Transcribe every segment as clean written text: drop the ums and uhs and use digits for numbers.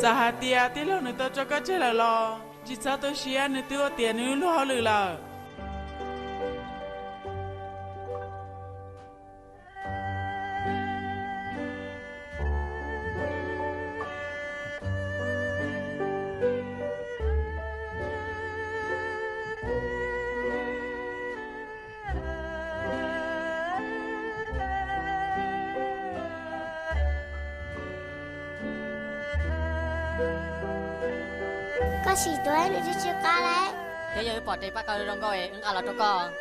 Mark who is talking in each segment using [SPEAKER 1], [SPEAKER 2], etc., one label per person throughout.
[SPEAKER 1] จะหาเตียที่เราหนึ่งตัวจะก็เจอแล้วรอจิตใจตัวเชียหนึ่งตัวเตียนึงรู้หรือล่ะ
[SPEAKER 2] ก็สีตัวหนูจะชื่อกาเลย
[SPEAKER 3] thế giờ bỏ đi bắt cái đồng coi ứng cả là cho con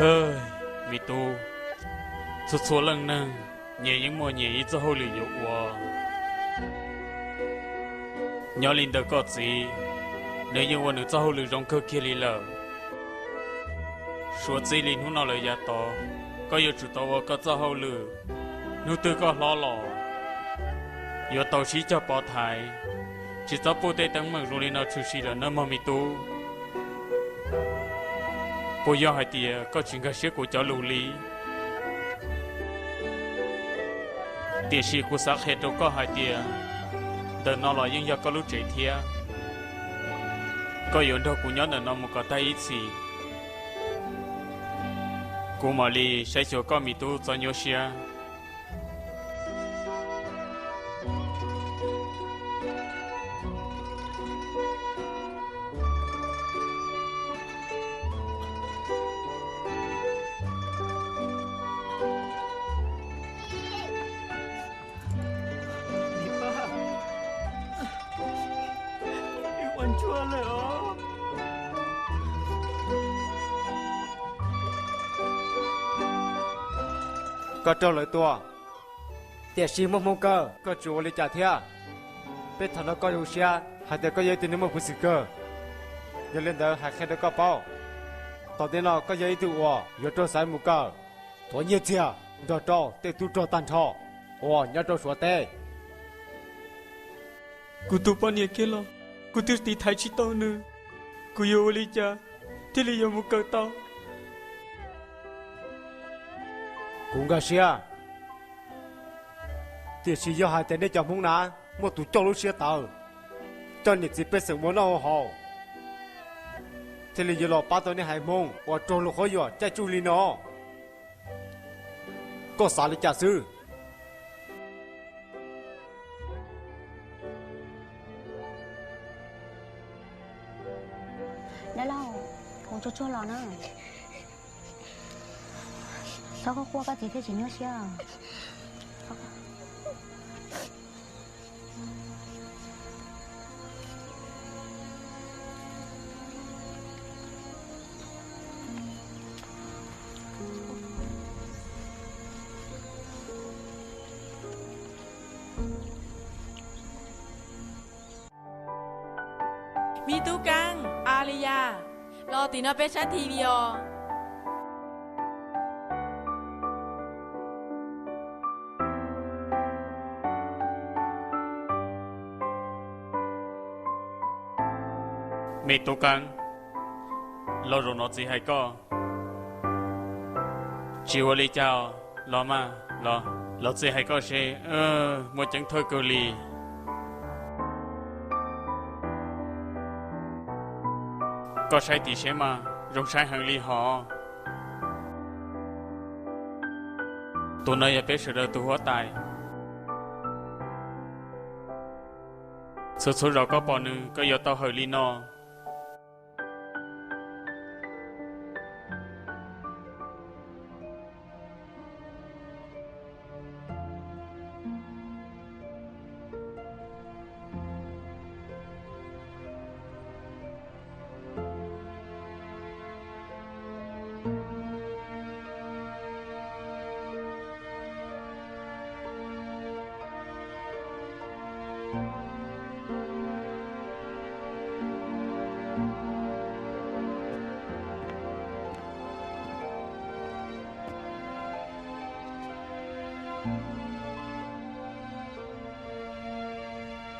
[SPEAKER 4] เอ้ยมีตูสุดๆลังนึงเนี่ยยังมัวเนี่ยอีจะหัวหรืออยู่วะย้อนลินเดอร์ก็จีเนี่ยยังวันหนึ่งจะหัวหรือรองเคเคลีเลยส่วนจีลินหุ่นอะไรยาต่อก็อยู่จุดตัวก็จะหัวหรือนู่นตัวก็ล้อหล่ออยู่ตัวชี้จะปลอดภัยchỉ cho bố tê tăng mừng rồi nào chú sĩ là nó mà mi tu bố giờ hai tia có chuyện cái sự của cháu lù lý tia sĩ của xác hết đâu có hai tia đợt nó là những giờ có lúc chạy thia có yếu đâu của nhớ là nó một cái tay ít gì của mà li sẽ cho có mi tu cho nhiều xia
[SPEAKER 5] ก็เจ้าเลยตัวเตียชีมุกมุกเกอร์ก็จูวลิจ่าเทียเป็นฐานก็อยู่เชียหายแต่ก็ยังติดนึกมุกผู้สิเกอร์ยังเล่นเดินหายแค่เด็กก็เป้าตอนนี้เราก็ยังตัวอยู่ตัวสายมุกเกอร์ตัวเยี่ยเทียตัวโตเตะตัวโตตันทอยังตัวสัวเต้
[SPEAKER 4] กูตัวปนเนี่ยเกล้อกูติดตีไทยชิโตนึกูอยู่ลิจ่าที่ลิยมุกเกอร์โต
[SPEAKER 5] cũng gà xia thì chỉ do hai tên để chồng hung nã một tụ châu lúc xia tờ cho nhiệt gì bên sừng muốn đâu hồ thì lý do ba tôi này hai mông và trâu lúc khó dọa chạy chu li nó có sao để trả sư
[SPEAKER 2] ได้แล้วคงชั่วๆหรอนะsao có qua cái gì thế chỉ nhớ xia
[SPEAKER 1] มีตู้กังอาริยารอตีนอเปชั่นทีวีอ
[SPEAKER 4] ไม่ตัวกันเราโดนเอาจีให้ก็ชิวลีเจ้ารอมาเราจีให้ก็เชมัวจังเธอเกาหลีก็ใช้ตีเชมารงใช้หังลีหอตัวเนยอย่าไปเสือตัวหัวตายสุดๆเราก็ปอนึงก็ยอต่อเฮลีนอ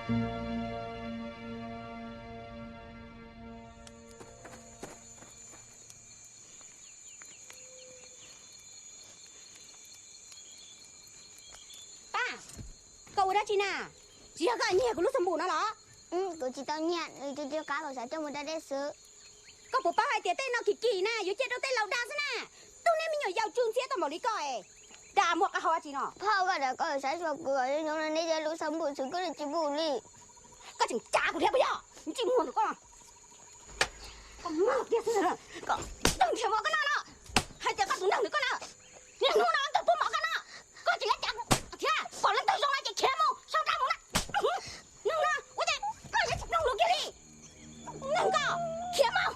[SPEAKER 6] Cậu đã chi nào? Chỉ là cái nhẹ của lúc sầm bù nó đó.
[SPEAKER 2] Cô chỉ tao nhạt rồi cho cá vào cho một đá đế sứ.
[SPEAKER 6] Cậu bố ba hai tiếng tên nó kỳ kỳ nè, yếu chết đâu tên lâu đa thế nè. Tôi nên mình nhờ giàu trương xe tao bảo lý coi. Đã một cái hoa chi nó.
[SPEAKER 2] Phao cả đã có sáng cho cửa nhưng nó đi ra lúc sớm buổi sớm có được chỉ bù đi.
[SPEAKER 6] Có chừng cha của thế bây giờ. Chỉ muốn được con. Con mơ kia thế nào? Con đừng theo vào cái nào đó. Hai tiếng con đừng được con nào. Nhưng nó nó tự phun vào cái nào. Con chỉ là cha. Thế à? Còn lên tới xong lại chỉ kéo mông. Sao ra mông này? Nâng nó. Ôi trời. Con sẽ nâng luôn kia đi. Nâng co. Kéo mông.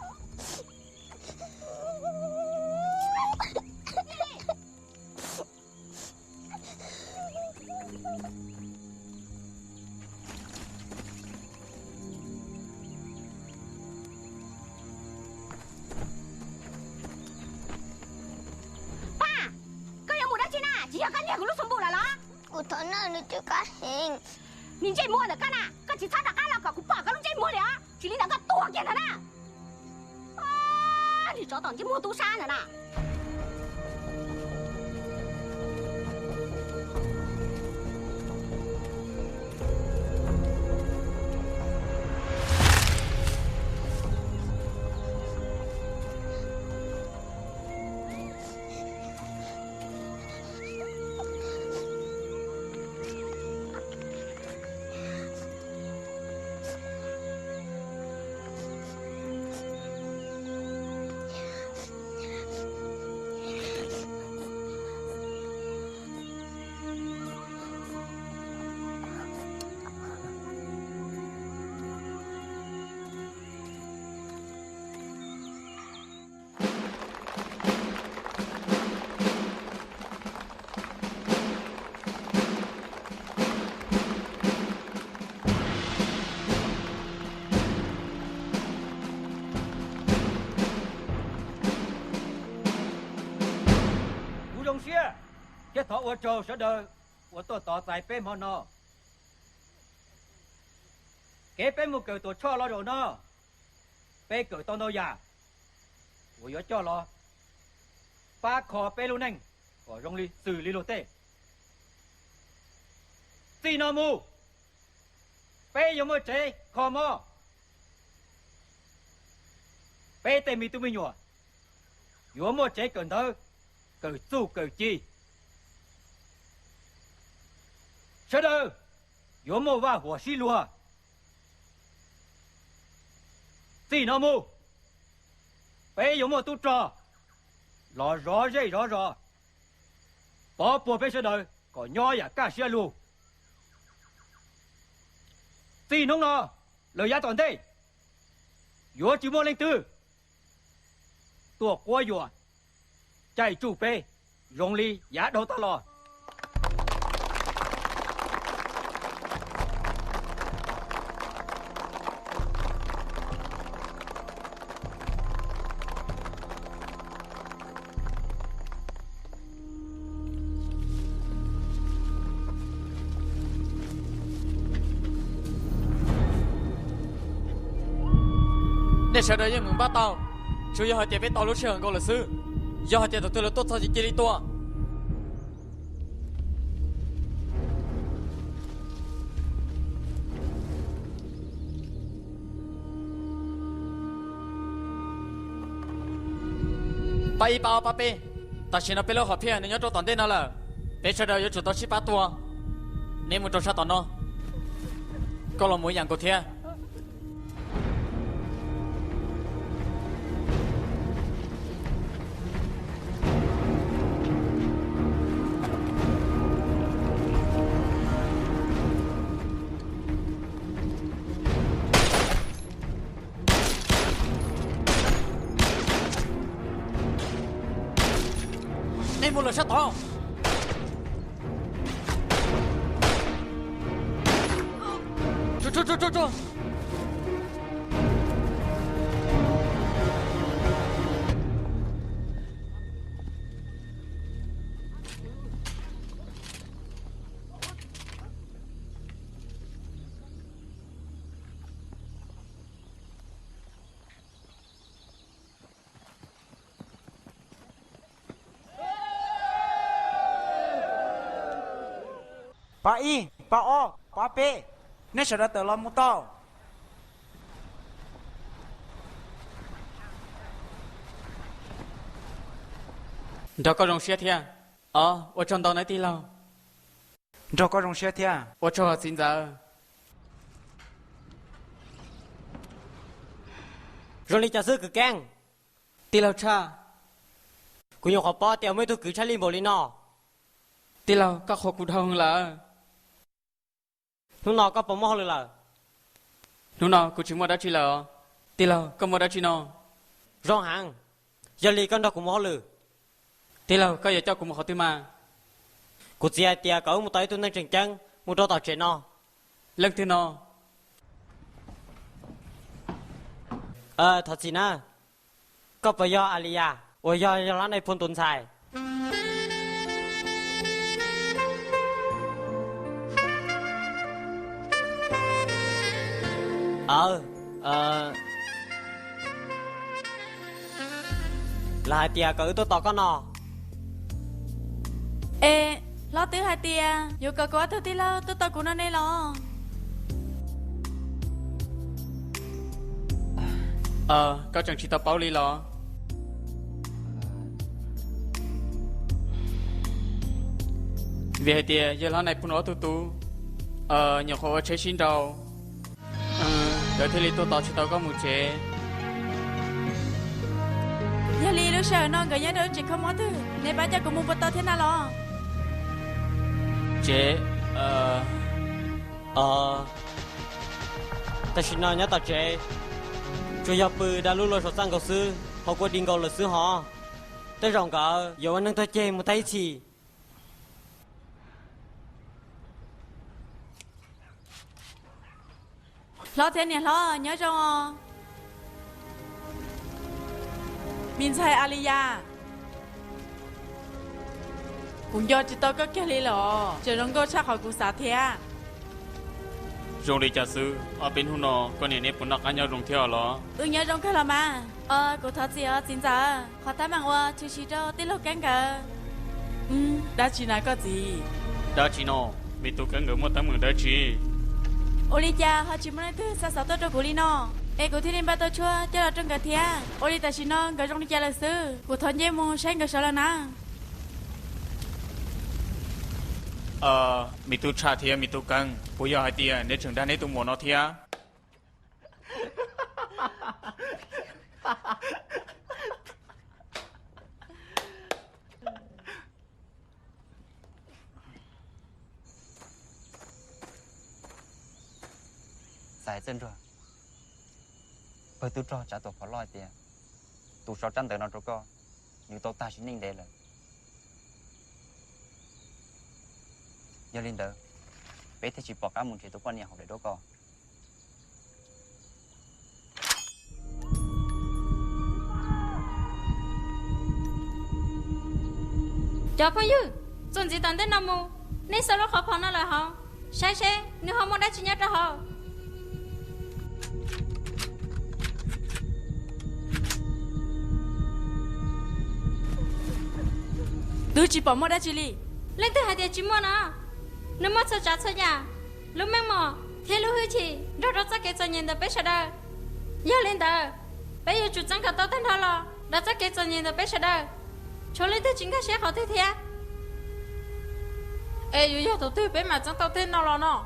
[SPEAKER 6] Chỉ là cái nhà của lúc sớm bù là đó.
[SPEAKER 2] Cô thở nào nữa chưa cá hình.
[SPEAKER 6] Mình chơi mua được cái nào? Cái chỉ sát được cái là cả cũng bỏ cái lúc chơi mua đấy á. Chỉ lý là cái tua kia thôi nè. À, thì cho toàn chỉ mua tú sa nữa nè.
[SPEAKER 7] Cái thọ của trâu sẽ đời của tôi tỏ tại bên họ nó cái bên một kiểu tôi cho lo rồi nó bên kiểu tôi nói giả của yếu cho lo ba khó bên luôn anh của rong ly xử lý lô tê xì nó mù bên giống một chế khó mò bên tên mi tụi mình nhỉ yếu một chế cần thơ cởi su cởi chi chờ đợi yếu mô và của xí lùa xí nó mù bây yếu mô tu trò lò rõ dây rõ rõ bỏ bộ bây chờ đợi có nhỏ ya cả xe lù xí nông nó lời giá toàn thế yếu chỉ mô lên tư tua qua yếu chạy chủ bê rong ly giá đầu ta lò
[SPEAKER 3] để sợ đợi những người bắt tàu chú ý hỏi tiền với tàu lúc trường gọi là sư do hỏi tiền tôi là tốt sao chỉ kia đi tua ba y bao ba pe ta chỉ nó pe lo học phía nên nhớ cho toàn tên nó là pe sợ đợi cho chúng tôi chỉ ba tua nên một trò sát toàn nó có là mỗi dạng của thia nên một lần sát to cho
[SPEAKER 1] bà y bà o bà bê nên sẽ ra tờ lo mua to
[SPEAKER 3] đó có rong xe thia tôi chọn tàu này tí lâu
[SPEAKER 1] cho có rong xe thia
[SPEAKER 3] tôi cho họ xin giờ
[SPEAKER 8] rồi đi trả sư cứ keng
[SPEAKER 3] tí lâu cha
[SPEAKER 8] กูยังขอป้อเตียวไม่ถูกคือชาลีโมลินอ
[SPEAKER 3] tí lâu các hộ cụ thông là
[SPEAKER 8] นุ่นนอก็ปมอเลยล่ะ
[SPEAKER 3] lúc nào cụ chỉ mua đã chi là tí lâu có mua đã chi nó
[SPEAKER 8] ร้องหางยาลีกันดอกกูมอเลย
[SPEAKER 3] tí lâu có giờ cho cụ một họ tư mà
[SPEAKER 8] กูเจียเตียก็มุตายตัวนั่งจังจังมุตต่อเจนอ
[SPEAKER 3] lần thứ nó
[SPEAKER 8] ทัดสินะก็ไปยออาลียาโอ้ยยอร้านในพลตุนชายlà hai tia cỡ tôi to con nọ
[SPEAKER 9] ê lo tứ hai tia dù cỡ quá tôi tí lo tôi cũng nó nên lo
[SPEAKER 3] có chẳng chỉ tao báo lý lo vì hai tia giờ lo này phun nó tu nhiều khó chế xin đâu đợi thế lý tôi tao chỉ tao có một chế
[SPEAKER 9] giờ li lúc sau nó gửi nhớ đâu chỉ không món thứ nên bà cho cũng muốn bắt tao thế nào lo
[SPEAKER 3] chế
[SPEAKER 8] ta xin nói nhớ tao chế chú nhập bự đã lưu lối sổ sang cầu sư họ quyết định cầu là sư họ tới rộng cả giờ anh đang thôi chế một tay chỉ
[SPEAKER 9] lo thế này lo nhớ cho mình sai Alia cũng do chỉ tao có cái lý lo chờ nó có chắc họ cũng xả thế
[SPEAKER 4] rồi đi trả sư ở bên hôn nó con này nếp muốn nặc anh nhau rong theo đó
[SPEAKER 9] nhớ trong cái là mà cô thật gì chính giờ họ ta mang qua chú chỉ cho tí lô cánh cả đã chỉ nói có gì
[SPEAKER 4] đã chỉ nó mình tụ cánh người mua tấm người đã chỉ
[SPEAKER 9] Olivia họ chỉ muốn nói thứ sao sao tôi cho cô đi nó ê cô thiên ba tôi chua cho là trong cả thia Olivia chỉ nó cái trong đi chơi là sư cô thon dễ mua sáng cái sao là na
[SPEAKER 4] mình tụ trả thia mình tụ căng bây giờ hai tia nếu trường đan nếu tụ mua nó thia
[SPEAKER 10] giải chân rồi bởi tôi cho trả tổ phó lòi tiền tôi sao chăn tới nó rồi co nhưng tôi ta chỉ ninh để là giờ lên đó bé thì chỉ bỏ cả một thì tôi quan nhà học để đó co
[SPEAKER 6] cho phải chứ chuẩn gì tận đến năm mù nên sao nó khó phò nó là họ sai nếu họ muốn đã chỉ nhớ cho họ
[SPEAKER 9] tôi chỉ bỏ mua đã chỉ li
[SPEAKER 6] lên từ hai tiền chỉ mua nó nếu mất sao trả sao nhà lúc mang mò thế lúc hơi chỉ rồi đó chắc cái cho nhìn được bé sao đâu giờ lên đó bây giờ chủ trang cả tao tên họ lo đó chắc cái cho nhìn được bé sao đâu cho lên từ chính cái sẽ họ thế ê giờ tao thấy bé mà trang tao tên nó lo nó